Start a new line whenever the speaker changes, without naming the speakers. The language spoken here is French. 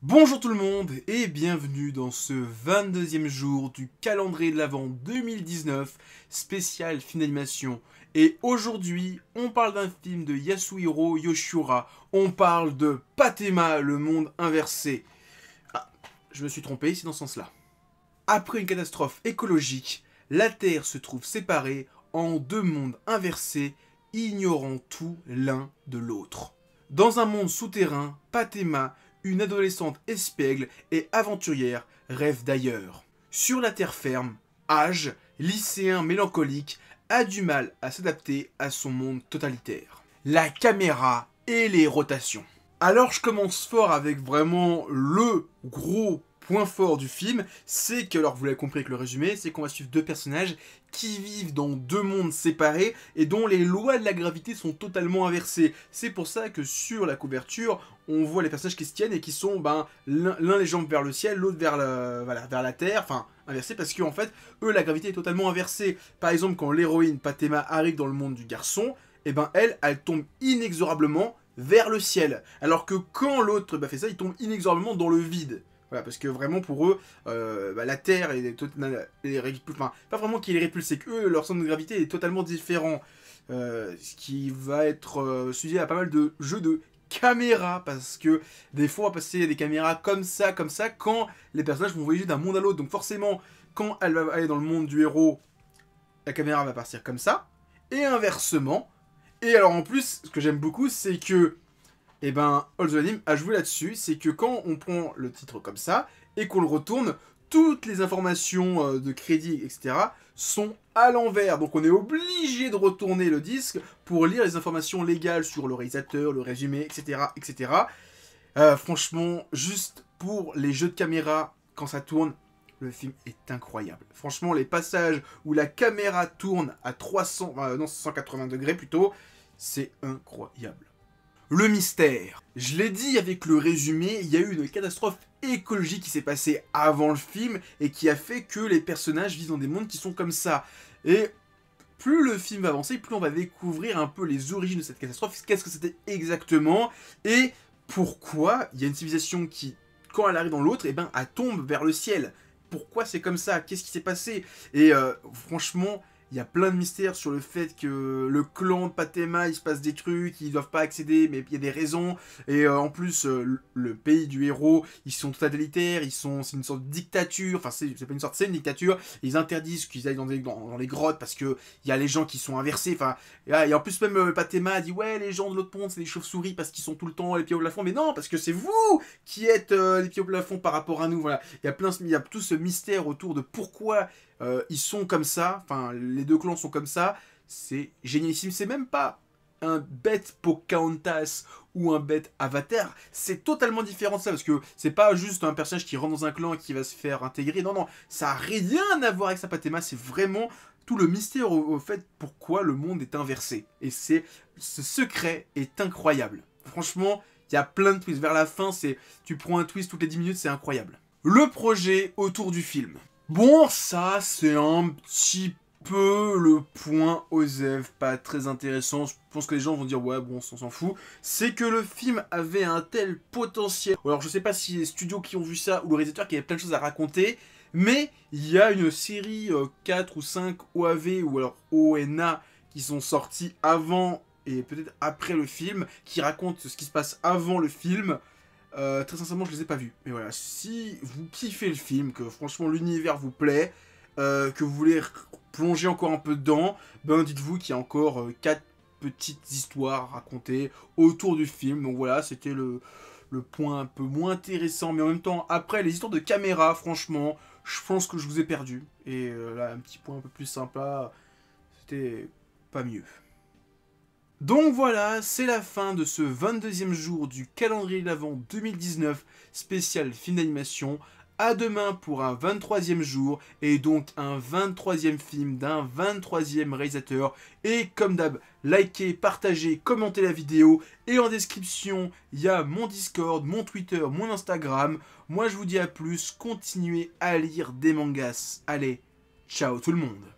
Bonjour tout le monde et bienvenue dans ce 22e jour du calendrier de l'Avent 2019 spécial film d'animation. Et aujourd'hui, on parle d'un film de Yasuhiro Yoshihara. On parle de Pathéma, le monde inversé. Ah, je me suis trompé, c'est dans ce sens-là. Après une catastrophe écologique, la Terre se trouve séparée en deux mondes inversés, ignorant tout l'un de l'autre. Dans un monde souterrain, Pathéma, une adolescente espiègle et aventurière, rêve d'ailleurs. Sur la terre ferme, Age, lycéen mélancolique, a du mal à s'adapter à son monde totalitaire. La caméra et les rotations. Alors je commence fort avec vraiment le gros point fort du film, c'est que, alors vous l'avez compris avec le résumé, c'est qu'on va suivre deux personnages qui vivent dans deux mondes séparés et dont les lois de la gravité sont totalement inversées. C'est pour ça que sur la couverture, on voit les personnages qui se tiennent et qui sont l'un les jambes vers le ciel, l'autre vers la terre, enfin inversé parce qu'en fait, eux la gravité est totalement inversée. Par exemple, quand l'héroïne Pathéma arrive dans le monde du garçon, et ben elle tombe inexorablement vers le ciel. Alors que quand l'autre fait ça, il tombe inexorablement dans le vide. Voilà, parce que vraiment pour eux, la Terre est enfin, pas vraiment qu'il est répulsé, c'est que leur centre de gravité est totalement différent. Ce qui va être sujet à pas mal de jeux de caméra, parce que des fois on va passer des caméras comme ça, quand les personnages vont voyager d'un monde à l'autre. Donc forcément, quand elle va aller dans le monde du héros, la caméra va partir comme ça, et inversement. Et alors en plus, ce que j'aime beaucoup, c'est que All the Anime a joué là-dessus, c'est que quand on prend le titre comme ça, et qu'on le retourne, toutes les informations de crédit, etc., sont à l'envers. Donc on est obligé de retourner le disque pour lire les informations légales sur le réalisateur, le résumé, etc., etc. Franchement, juste pour les jeux de caméra, quand ça tourne, le film est incroyable. Franchement, les passages où la caméra tourne à 180 degrés plutôt, c'est incroyable. Le mystère. Je l'ai dit avec le résumé, il y a eu une catastrophe écologique qui s'est passée avant le film et qui a fait que les personnages vivent dans des mondes qui sont comme ça. Et plus le film va avancer, plus on va découvrir un peu les origines de cette catastrophe, qu'est-ce que c'était exactement, et pourquoi il y a une civilisation qui, quand elle arrive dans l'autre, elle tombe vers le ciel. Pourquoi c'est comme ça? Qu'est-ce qui s'est passé? Et franchement, il y a plein de mystères sur le fait que le clan de Pathéma, il se passe des trucs, ils doivent pas accéder, mais il y a des raisons. Et en plus, le pays du héros, ils sont totalitaires, c'est une sorte de dictature. Enfin, c'est pas une sorte, c'est une dictature. Ils interdisent qu'ils aillent dans les grottes parce que il y a les gens qui sont inversés. Enfin, et en plus même Pathéma dit ouais, les gens de l'autre monde, c'est des chauves-souris parce qu'ils sont tout le temps les pieds au plafond. Mais non, parce que c'est vous qui êtes les pieds au plafond par rapport à nous. Voilà, il y a tout ce mystère autour de pourquoi ils sont comme ça, enfin les deux clans sont comme ça, c'est génialissime. C'est même pas un bête Pocahontas ou un bête Avatar, c'est totalement différent de ça, parce que c'est pas juste un personnage qui rentre dans un clan et qui va se faire intégrer, non, ça a rien à voir avec sa Pathéma, c'est vraiment tout le mystère au fait pourquoi le monde est inversé. Et ce secret est incroyable. Franchement, il y a plein de twists. Vers la fin, tu prends un twist toutes les 10 minutes, c'est incroyable. Le projet autour du film. Bon, ça, c'est un petit peu le point OSEF, pas très intéressant. Je pense que les gens vont dire, ouais, bon, on s'en fout. C'est que le film avait un tel potentiel. Alors, je sais pas si les studios qui ont vu ça, ou le réalisateur qui avait plein de choses à raconter, mais il y a une série 4 ou 5 OAV, ou alors ONA, qui sont sortis avant et peut-être après le film, qui racontent ce qui se passe avant le film. Très sincèrement, je les ai pas vus. Mais voilà, si vous kiffez le film, que franchement l'univers vous plaît, que vous voulez plonger encore un peu dedans, dites-vous qu'il y a encore 4 petites histoires à raconter autour du film. Donc voilà, c'était le point un peu moins intéressant, mais en même temps, après les histoires de caméra, franchement, je pense que je vous ai perdu. Et là, un petit point un peu plus sympa, c'était pas mieux. Donc voilà, c'est la fin de ce 22e jour du calendrier de l'Avent 2019 spécial film d'animation. À demain pour un 23e jour et donc un 23e film d'un 23e réalisateur. Et comme d'hab, likez, partagez, commentez la vidéo. Et en description, il y a mon Discord, mon Twitter, mon Instagram. Moi je vous dis à plus, continuez à lire des mangas. Allez, ciao tout le monde.